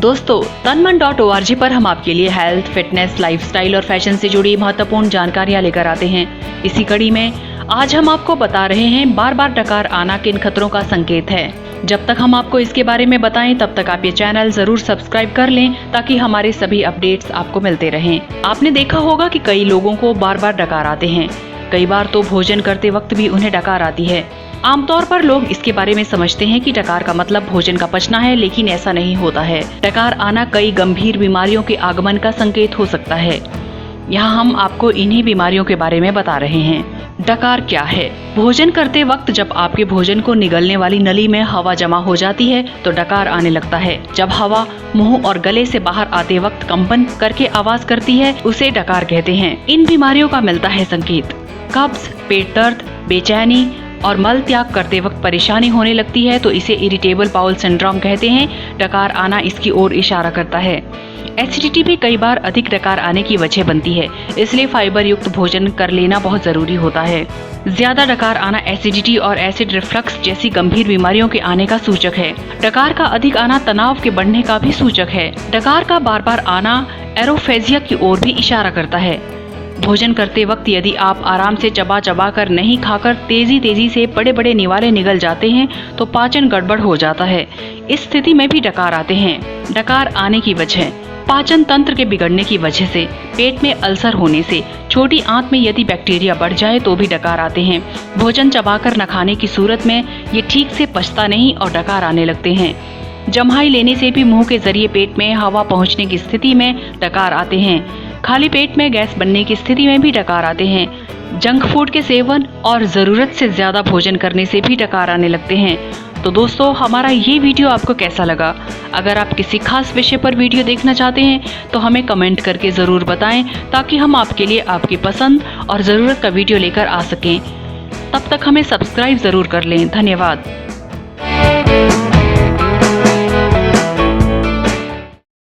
दोस्तों, tanman.org पर हम आपके लिए हेल्थ, फिटनेस, लाइफस्टाइल और फैशन से जुड़ी महत्वपूर्ण जानकारियां लेकर आते हैं। इसी कड़ी में आज हम आपको बता रहे हैं बार बार डकार आना किन खतरों का संकेत है। जब तक हम आपको इसके बारे में बताएं तब तक आप ये चैनल जरूर सब्सक्राइब कर लें ताकि हमारे सभी अपडेट्स आपको मिलते रहें। आपने देखा होगा कि कई लोगों को बार बार डकार आते हैं। कई बार तो भोजन करते वक्त भी उन्हें डकार आती है। आमतौर पर लोग इसके बारे में समझते हैं कि डकार का मतलब भोजन का पचना है, लेकिन ऐसा नहीं होता है। डकार आना कई गंभीर बीमारियों के आगमन का संकेत हो सकता है। यहाँ हम आपको इन्हीं बीमारियों के बारे में बता रहे हैं। डकार क्या है? भोजन करते वक्त जब आपके भोजन को निगलने वाली नली में हवा जमा हो जाती है तो डकार आने लगता है। जब हवा मुंह और गले से बाहर आते वक्त कंपन करके आवाज करती है, उसे डकार कहते हैं। इन बीमारियों का मिलता है संकेत। कब्ज, पेट दर्द, बेचैनी और मल त्याग करते वक्त परेशानी होने लगती है तो इसे इरिटेबल बाउल सिंड्रोम कहते हैं। डकार आना इसकी ओर इशारा करता है। एसिडिटी भी कई बार अधिक डकार आने की वजह बनती है, इसलिए फाइबर युक्त भोजन कर लेना बहुत जरूरी होता है। ज्यादा डकार आना एसिडिटी और एसिड रिफ्लक्स जैसी गंभीर बीमारियों के आने का सूचक है। डकार का अधिक आना तनाव के बढ़ने का भी सूचक है। डकार का बार बार आना एरोफेजिया की ओर भी इशारा करता है। भोजन करते वक्त यदि आप आराम से चबा चबा कर नहीं खाकर तेजी से बड़े बड़े निवाले निगल जाते हैं तो पाचन गड़बड़ हो जाता है। इस स्थिति में भी डकार आते हैं। डकार आने की वजह: पाचन तंत्र के बिगड़ने की वजह से, पेट में अल्सर होने से, छोटी आंत में यदि बैक्टीरिया बढ़ जाए तो भी डकार आते हैं। भोजन चबाकर न खाने की सूरत में ये ठीक से पचता नहीं और डकार आने लगते हैं। जम्हाई लेने से भी मुंह के जरिए पेट में हवा पहुंचने की स्थिति में डकार आते हैं। खाली पेट में गैस बनने की स्थिति में भी डकार आते हैं। जंक फूड के सेवन और जरूरत से ज्यादा भोजन करने से भी डकार आने लगते हैं। तो दोस्तों, हमारा ये वीडियो आपको कैसा लगा? अगर आप किसी खास विषय पर वीडियो देखना चाहते हैं तो हमें कमेंट करके जरूर बताएं ताकि हम आपके लिए आपकी पसंद और जरूरत का वीडियो लेकर आ सकें। तब तक हमें सब्सक्राइब जरूर कर लें। धन्यवाद।